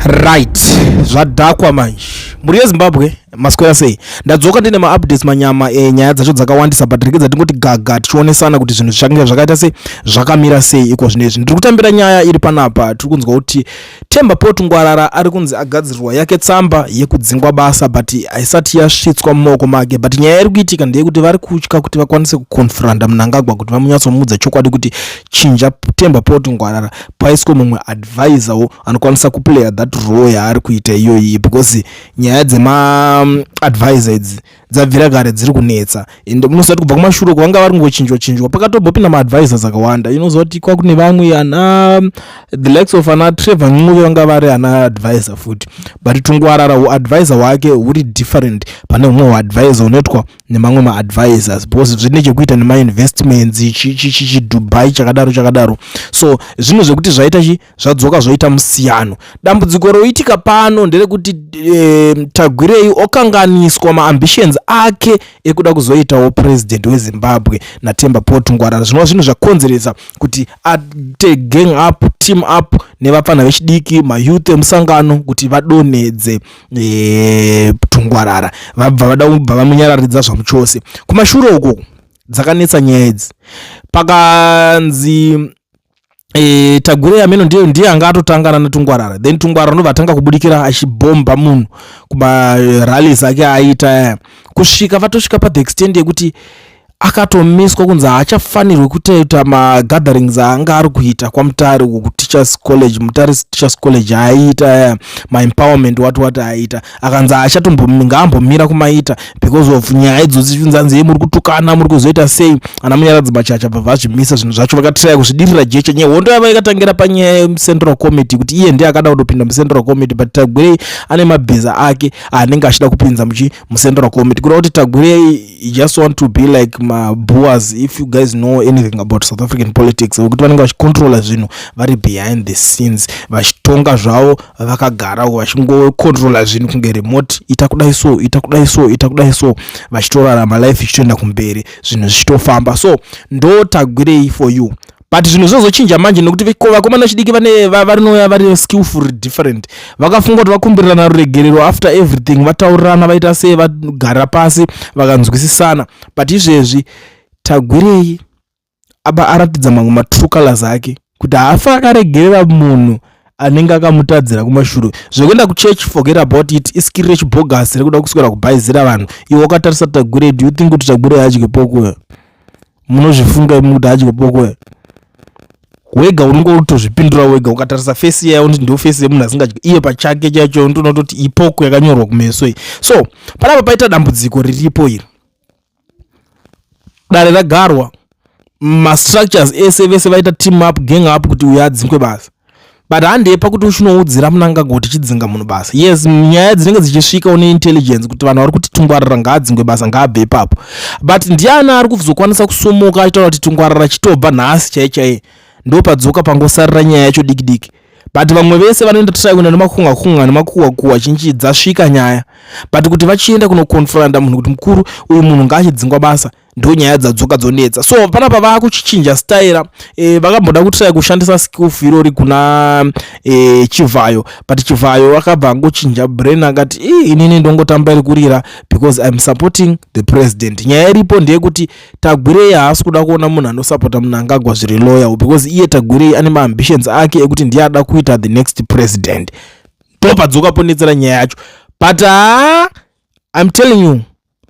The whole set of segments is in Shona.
Right, zvadhakwa manje muri yeZimbabwe maswera sei. Ndadzoka ndine ma-updates manyama nyaya dzacho dzakawandisa but rekedza tingoti gaga tichionesana kuti zvinhu zvakanga zvakaita sei zvakamira sei iko zvinezvi. Ndiri kutambira nyaya iri panapa, tiri kunzwa kuti Tungwarara ari kunzi agadzirwa yake tsamba yekudzingwa basa but haisati yasvitswa mumaoko make. But nyaya iri kuitika ndeyekuti vari kutya kuti vakwanise kukonfranda Mnangagwa kuti vamunyatsomudza chokwadi kuti chinja Tungwarara paiswe mumwe advisorwo anokwanisa kuplaya that role yaari kuita iyoyi, because nyaya dzema advisor idzi dzabvira kare dziri kunetsa ende munosati kubva kumashure kwanga vari ngochinjwa pakatobopinda maadvisors akawanda. Inoziva kuti kwakune vamwe ana the likes of ana Trevor Ncube vanga vari ana advisor futi, but Tungwarara advisor wake huri different pane umwe advisor unoitwa nemamwe maadvisors because zvine chekuita nemainvestments Dubai chakadaro. So zvinhu zvekuti zvaita zvadzoka zvoita musiyano. Dambudziko roitika pano nderekuti Tagwirei okanganiswa maambitions ake ekuda kuzoitawo president weZimbabwe Tungwarara. Zvinova zvinhu zvakonzeresa kuti ate gang up, team up nevapfana vechidiki mayouth emusangano kuti vadonedze Tungwarara vabva vada kubva vamunyararidza zvamuchose. Kumashure uko dzakanetsa nyaya idzi pakanzi Tagwirei ameno ndiye anga atotangana naTungwarara, then Tungwarara ndobva atanga kubudikira achibomba munhu kuma rallies ake aita kusvika vatosvika pa the extent yekuti akatomiswa kunzi haachafanirwe kuita magatherings aanga ari kuita kwaMutare kuteachers college. Mutare teachers college aita maempowerment wati aita akanzi haachatombomira kumaita because of nyaya idzodzi zvinzanzi muri kutukana muri kuzoita sei. Ana Munyaradzi Machacha bva zvimisa zvinhu zvacho vakatiraya kuzvidirira jeche. Nyaya hondo yava yakatangira panyaya Central Committee kuti iye ndiye akada kutopinda muCentral Committee, but Tagwirei ane mabhiza ake anenge achida kupinza muCentral Committee kuda kuti Tagwirei just want to be like Boas. If you guys know anything about South African politics, kuti vanenge vachicontrola zvinhu vari behind the scenes vachitonga zvavo vakagara vachingocontrola zvinhu kunge remote, itakudai so vachitorarama life ichitoenda kumberi zvinhu zvichitofamba. So ndo Tagwirei for you. But zvinhu zvozochinja manje nekuti vakomana vechidiki varinoya vari skillful different, vakafunga kuti vakumbirirana ruregerero after everything vataurirana vaita sei vagara pasi vakanzwisisana. But izvezvi Tagwirei aratidza mamwe matrue colors ake kuti haafa akaregerera munhu anenge akamutadzira kumashure. Zvekuenda kuchurch forget about it, iskirire chibogus rekuda kuswera kubhaizira vanhu. Iwe wakatarisa Tagwirei, do you think kuti Tagwirei adye poko? Munozvifunga kuti adye poko? Wega unongotozvipindura wega ukatarisa face yayo ndio face yemunhu asingadyi iye pachake chacho ndinototi ipoko yakanyorwa kumeso iyi. So panapa paita dambudziko riripo iri, dare ragarwa structures ese vese vaita team up gang up kuti uya adzingwe basa, but handepa kuti uchinoudzira Mnangagwa kuti chidzinga munhu basa. Yes, nyaya dzinenge dzichisvika une intelligence kuti vanhu vari kuti Tungwarara ngaadzingwe basa ngaabve ipapo, but ndiani ari kuzokwanisa kusomoka achitaura kuti Tungwarara chitobva nhasi chaichai ndopadzoka pangosarira nyaya yacho diki. But vamwe vese vanoenda try kuenda nemakunga nemakuwa chinji dzasvika nyaya, but kuti vachienda kunokonfranda munhu kuti mukuru uyu munhu ngaachidzingwa basa ndo nyaya dzadzoka dzonetsa. So panapa vakuchichinja style, vakamboda kutry kushandisa skillful irori kuna Chivayo, but Chivayo akabva angochinja brain akati inini ndongotamba iri kurira because I'm supporting the president. Nyaya iripo ndeyekuti Tagwirei haasi kuda kuona munhu anosapota Mnangagwa zviri loyal, because iye Tagwirei ane maambitions ake ekuti ndiye ada kuita the next president. Topadzoka ponetsera nyaya yacho, but I'm telling you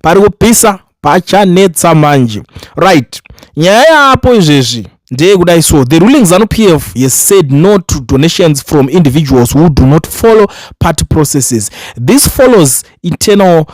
pari kupisa pachanetsa manje. Right, nyaya yapo izvezvi ndeyekudai so the ruling ZANU-PF has said no to donations from individuals who do not follow party processes. This follows internal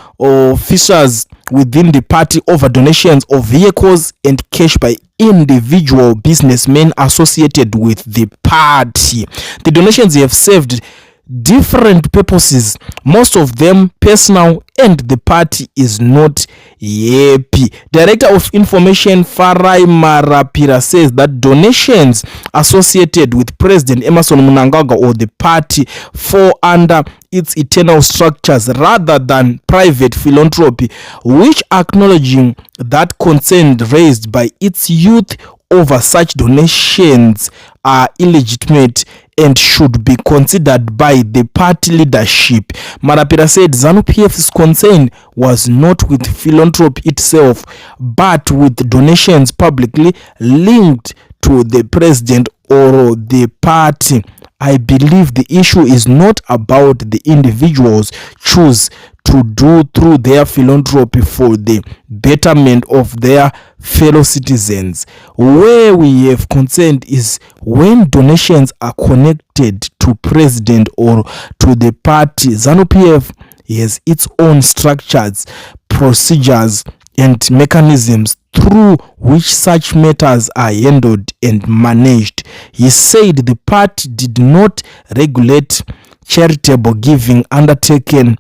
fissures within the party over donations of vehicles and cash by individual businessmen associated with the party. The donations have served different purposes, most of them personal, and the party is not happy. Director of Information Farai Marapira says that donations associated with President Emmerson Mnangagwa or the party fall under its internal structures rather than private philanthropy, which acknowledging that concern raised by its youth over such donations are illegitimate and should be considered by the party leadership. Marapira said ZANU-PF's concern was not with philanthropy itself, but with donations publicly linked to the president or the party. I believe the issue is not about the individuals choose to do through their philanthropy for the betterment of their fellow citizens. Where we have concern is when donations are connected to president or to the party. ZANU-PF has its own structures, procedures, and mechanisms through which such matters are handled and managed. He said the party did not regulate charitable giving undertaken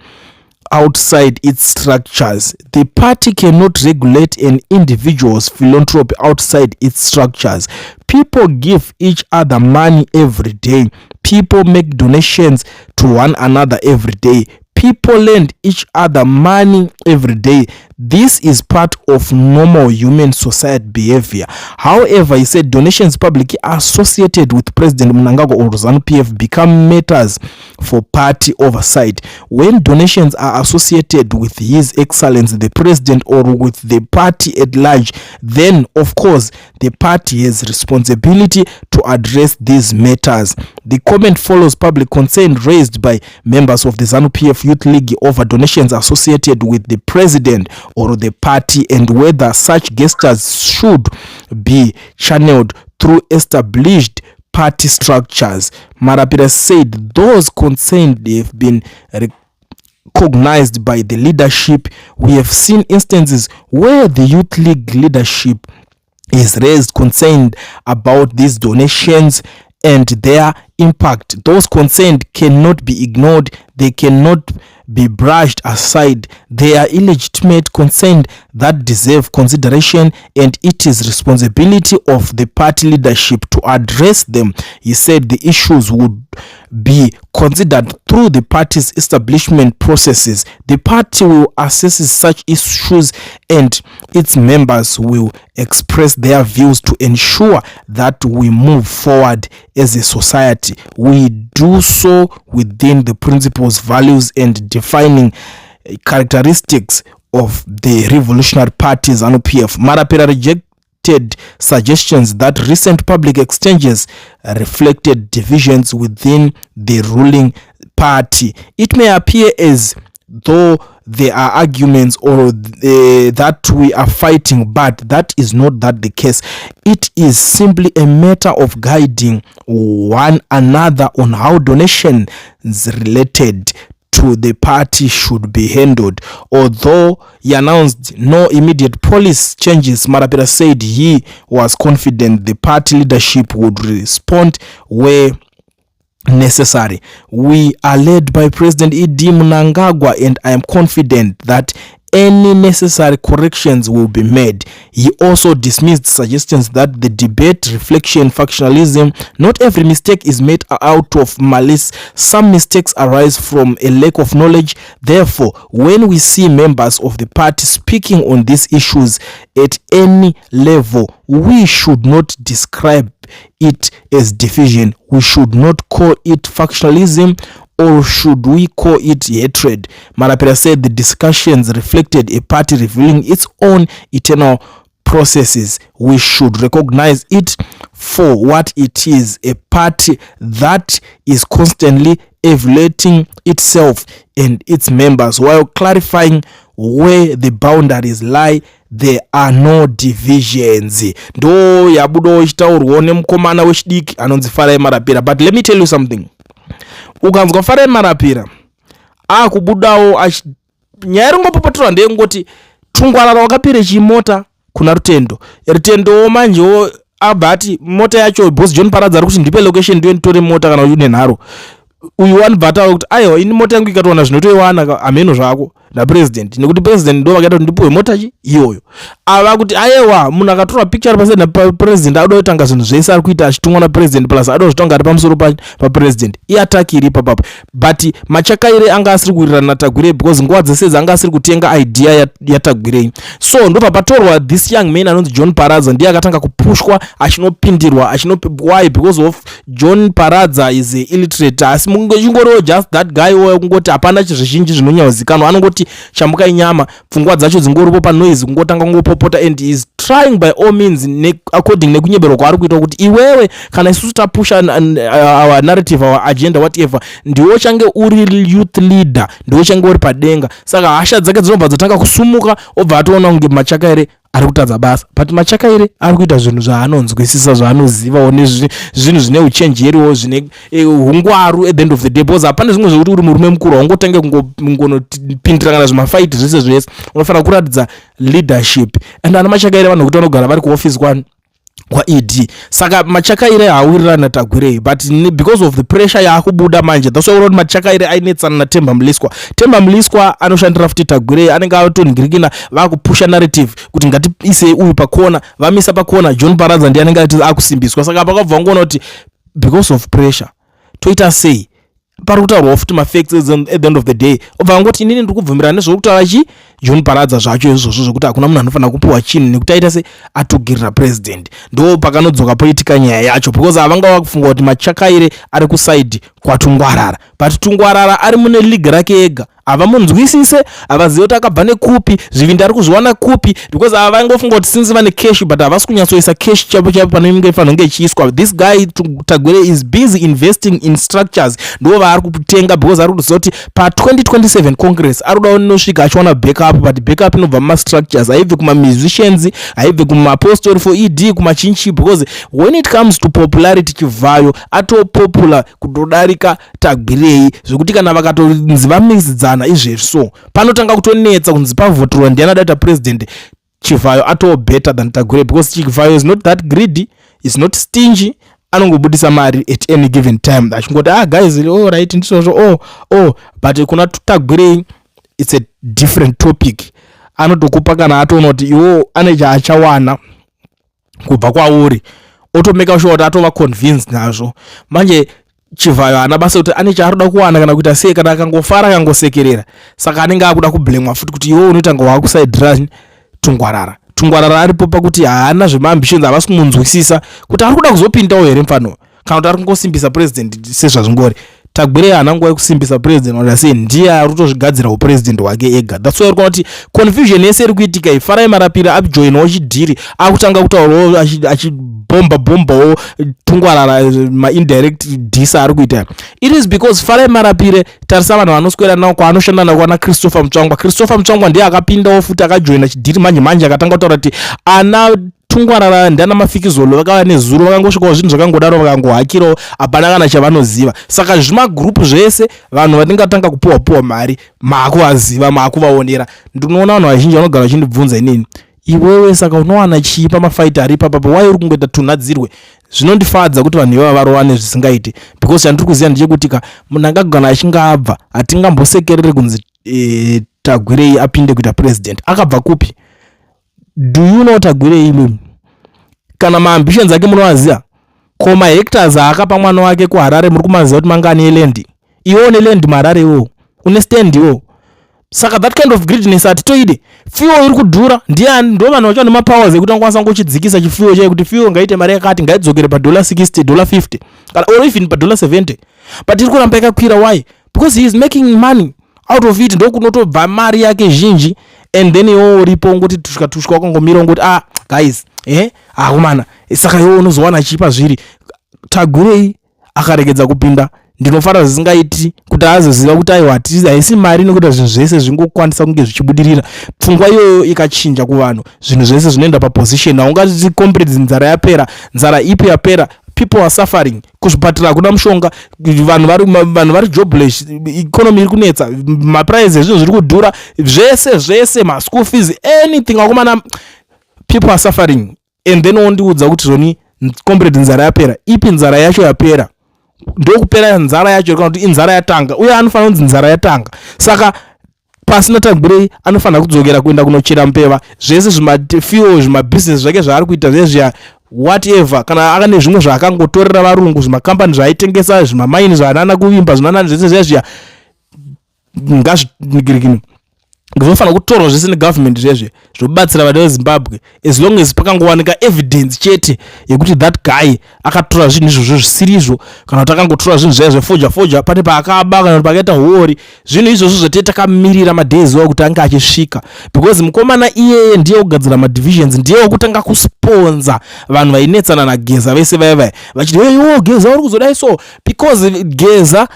outside its structures. The party cannot regulate an individual's philanthropy outside its structures. People give each other money every day. People make donations to one another every day. People lend each other money every day. This is part of normal human society behavior. However, he said donations publicly associated with President Mnangagwa or ZANU-PF become matters for party oversight. When donations are associated with His Excellency the President or with the party at large, then of course the party has responsibility to address these matters. The comment follows public concern raised by members of the ZANU-PF Youth League over donations associated with the president or the party and whether such gestures should be channeled through established party structures. Marapira said those concerned have been recognized by the leadership. We have seen instances where the Youth League leadership is raised concerned about these donations and their impact. Those concerned cannot be ignored. They cannot be brushed aside. They are illegitimate concern that deserve consideration, and it is responsibility of the party leadership to address them. He said the issues would be considered through the party's establishment processes. The party will assess such issues and its members will express their views to ensure that we move forward as a society. We do so within the principles, values, and defining characteristics of the revolutionary parties and ZANU-PF. Marapira rejected suggestions that recent public exchanges reflected divisions within the ruling party. It may appear as though there are arguments or that we are fighting, but that is not the case. It is simply a matter of guiding one another on how donations related to the party should be handled. Although he announced no immediate policy changes, Marapira said he was confident the party leadership would respond where necessary. We are led by President Idi Mnangagwa, and I am confident that any necessary corrections will be made. He also dismissed suggestions that the debate reflection factionalism. Not every mistake is made out of malice. Some mistakes arise from a lack of knowledge. Therefore, when we see members of the party speaking on these issues at any level, we should not describe it as division. We should not call it factionalism, or should we call it hatred? Marapira said the discussions reflected a party revealing its own internal processes. We should recognize it for what it is, a party that is constantly evaluating itself and its members while clarifying where the boundaries lie. There are no divisions. Ndo yabudo chitaurwa nemukomana wechidiki anonzi Farai Marapira. But let me tell you something. Ukanzwa Farai Marapira akubudawo nyaya ringopopotora ndeyengoti Tungwarara wakapire chimota kuna Rutendo manjewo abati mota yacho boss John Paradza ari kuti ndipe location ndiyo nditore mota kana kuti nenharo uyu one bata kuti aiwa ini mota yangu ikatowana zvinotoiwana ameno zvako napresident nekuti president ndo vakaita kuti ndipuwe motachi iyoyo ava kuti ayewa munhu akatora picture ari paside napresident adoda kutanga zvinhu zvese ari kuita achitumwa napresident plus adoda kuzvitonga ari pamusoro papresident iataki iri ipapapo but machakaire anga asiri kuwirirana naTagwirei because nguva dzese dzanga asiri kutenga idea yaTagwirei so ndo papatorwa this young man anonzi John Paradza ndiye akatanga kupushwa achinopindirwa why because of John Paradza is a illiterate asi chingoriwo just that guy woyo kungoti hapana chizvizhinji zvinonyazikanwa anongoti chambuka inyama pfungwa dzacho dzingoripo panoise kungotanga ngopopota and is trying by all means according nekunyeberwa kwaari kuita kuti iwewe kana isusu tapusha our narrative our agenda whatever ndiwo change uri youth leader ndiwo change uri padenga saka hasha dzake dzinobva dzatanga kusumuka obva atoona kunge machakaire ari kutadza basa but machakaire ari kuita zvinhu zvaanonzwisisa zvaanozivawo nezvinhu zvine uchenjeriwo zvine hungwaru at the end of the day because hapana zvimwe zvekuti uri murume mukuru haungotange kungonopindira kana zvimafaiti zvese zvese unofanira kuratidza leadership and ana machakaire vanhu kuti vanogara vari kuoffice kwaED saka machakaire haawirirana naTagwirei but because of the pressure yaakubuda manje that's why unoona machakaire ainetsana naTemba Mliswa anoshandira futi Tagwirei anenge atoningirikina vakupusha narrative kuti ngatiise uyu pakona vamisa pakona John Paradza ndiye anenge ati akusimbiswa saka pakabva ngoona kuti because of pressure toita sei pari kutaurwa futi mafacts at the end of the day obva ngoti inini ndiri kubvumirana nezvokutaura John Paradza zvacho izvozvo zvokuti hakuna munhu anofanira kupiwa chinhu nekuti aita se atogirira president ndo pakanodzoka poitika nyaya yacho because havanga vakufunga kuti machakaire ari kusaidi kwaTungwarara but Tungwarara ari mune league rake ega havamunzwisise havazivi kuti akabva nekupi zvivindi ari kuzviwana kupi because havangofunga kuti since vane cash but havasi kunyatsoisa cash chapo panenge fanonge ichiiswa this guy Tagwirei is busy investing in structures ndo vaari kutenga because ari kuziva kuti pa2027 congress ari kuda unosvika achiwana backup but backup inobva mumastructures haibve kumamusicians haibve kumapostori for ED kumachinchi because when it comes to popularity Chivhayo atopopular kutodarika Tagwirei zvekuti kana vakatonzi vamisidzana izvezvi so panotanga kutonetsa kunzi pavotorwa ndiana data president Chivhayo ato better than Tagwirei because Chivhayo is not that greedy, is not stingy, anongobudisa mari at any given time achingoti guys all right ndisozvo but kuna Tagwirei it's a different topic anotokupa kana atoona kuti iwo ane chaachawana kubva kwauri otomeka sure kuti atova convinced nazvo manje Chivhayo ana basa kuti ane chaaroda kuwana kana kuita sei kana akangofara akangosekerera saka anenge akuda kublamwa futi kuti iwo unotanga wakusaidira Tungwarara aripo pakuti haana zvemaambitions havasi kumunzwisisa kuti ari kuda kuzopindawo here mfano kana kuti ari kungosimbisa president sezvazvingori Tagwirei haana nguva yekusimbisa president wada sei ndiye ari kutozvigadzira upresident wake ega that's why urikuona kuti confusion yese iri kuitika ifarai marapira ajoinawo chidhiri akutanga kutaurawo achibombawo Tungwarara indirect disa ari kuita it is because farai marapire tarisa vanhu vanoswera nawo kwaanoshanda navo kwana Christopher Mutsvangwa ndiye akapindawo futi akajoina chidhiri manje akatanga kutaura kuti ana Tungwarara ndiana mafikizolo vakava nezuro vakangosvikawo zvinhu zvakangodaro vakangohakirawo hapana kana chavanoziva saka zvimagrupu zvese vanhu vatingatanga kupuwa mari maakuvaziva maakuvaonera ndinoona vanhu vazhinji vanogara vachindibvunza inini iwewe saka unowana chipa mafaita ari papapo wai uri kungoita tunhadzirwe zvinondifadza kuti vanhu ivava varowane zvisingaite because chandiri kuziva ndechekutika munhu angagona achinge abva hatingambosekerere kunzi Tagwirei apinde kuita president akabva kupi do you know Tagwirei imi kana maambitions ake munowaziva ko mahectares aakapa mwana wake kuHarare muri kumaziva kuti manga ane land iwo ne land muHarare iwo une stand iwo saka that kind of greediness atitoide fuel iri kudhura ndo vanhu vacho nemapowers ekuti angakwanisa ngochidzikisa chifuel chayo kuti fuel ngaite mari yakati ngaidzokere $60 $50 kana or even $70 but iri kuramba yakakwira why because he is making money out of it ndokunotobva mari yake zhinji and then iwo uripo ngoti tushka wakangomira ngoti guys akomana saka iwo unozowana chipa zviri Tagwirei akaregedza kupinda ndinofara zvisingaiti kuti azoziva kuti aiwa haisi mari nokuti zvinhu zvese zvingokwanisa kunge zvichibudirira pfungwa iyoyo ikachinja kuvanhu zvinhu zvese zvinoenda paposition haungati comrades nzara yapera nzara ipi yapera people are suffering kuzvipatira hakuna mushonga vanhu vari jobless economy iri kunetsa maprice ezvinhu zviri kudhura zvese maschool fees anything akomana people are suffering and then ondiudza kuti zvoni comrade nzara yapera ipi nzara yacho yapera ndokupera nzara yacho kana kuti inzara yatanga uye anofanira kunzi nzara yatanga saka pasina Tagwirei anofana kudzokera kuenda kunochera mbeva. Zvese zvimafuel zvimabusiness zvake zvaari kuita zvezvia whatever, kana akane zvimwe zvaakangotorera varungu, zvimakambani zvaaitengesa, zvimamaini zvaanana kuvimba, zvinanani zvese zvezvia ngazvinigirikini zvinofana kutorwa zvese negovernment zvezve zvobatsira vana veZimbabwe, as long as pakangowanika evidence chete yekuti that guy akatora zvinhu izvozvo zvisirizvo, kana kuti akangotora zvinhu zvaizvo foja pane paakaba, kana kuti pakaita huori. Zvinhu izvozvo zvatete takamirira madays wawo kuti ange achisvika, because mukomana iyeye ndiye kugadzira madivisions, ndiye wokutanga kusponza vanhu vainetsana naGeza vese vaivai vachiti hey Geza uri kuzodai so, because Geza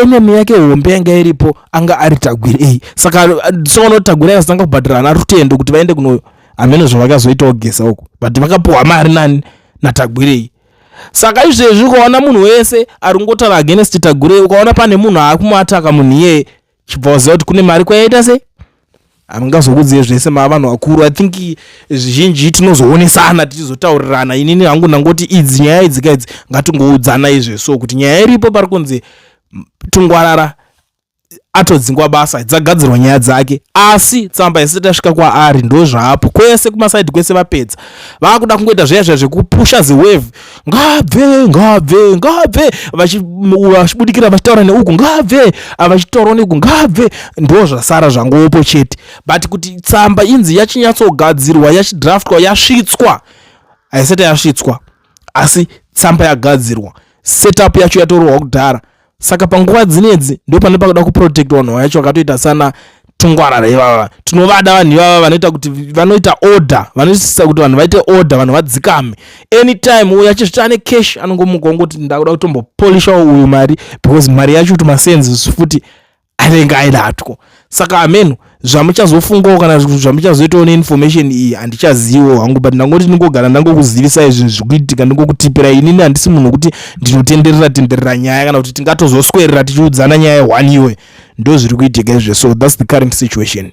enemy yake hombe yanga iripo anga ari Tagwirei. Saka sono Tagwirei asanga kubhadhirana rutendo kuti vaende kuno amene zvavakazoitawo Geza uko, but vakapuwa mari nani naTagwirei. Saka izvezvi ukaona munhu wese ari ngotara against Tagwirei, ukaona pane munhu akumuataka munhu iye, chibva waziva kuti kune mari kwayaita sei. Hamungazokudziye zvese vanhu vakuru. I think zvizhinji tinozoonesana tichizotaurirana. Inini hangu ndangoti idzi nyaya idzi kaidzi ngatingoudzana izve, so kuti nyaya iripo pari kunzi Tungwarara atodzingwa basa, dzagadzirwa nyaya dzake, asi tsamba isati yasvika kwaari ndo zvapo kwese kumasaidi kwese vapedza. Vakuda kungoita zviya zvekupusha ziwave, ngabve vachibudikira vachitaura neuku ngabve, vachitaura neuku ngabve, ndo zvasara zvangopo chete. But kuti tsamba inzi yachinyatsogadzirwa, yachidraftwa, yasvitswa, haisati yasvitswa, asi tsamba yagadzirwa, setup yacho yatorwa kudhara. Saka panguva dzinedzi ndo pane pakuda kuprotect vanhu vacho vakatoita sana Tungwarara ivava. Tinovada vanhu ivava vanoita kuti vanoita order, vanosisa kuti vanhu vaite order, vanhu vadzikame. Anytime uya achizvitane cash anongomuka ngoti ndakuda kutombopolisha uyu mari, because mari yacho kuti masenzi futi anenge aidatwo. Saka ameno zvamuchazofungawo kana zvamuchazoitawo neinformation iyi handichazivo hangu, but ndangoti ndingogara ndangokuzivisa izvi zvikuitika, ndingokutipira. Inini handisi munhu kuti ndinotenderera nyaya kana kuti tingatozoswerera tichiudzana nyaya one iwe. Ndo zviri kuitika izvo. So that's the current situation.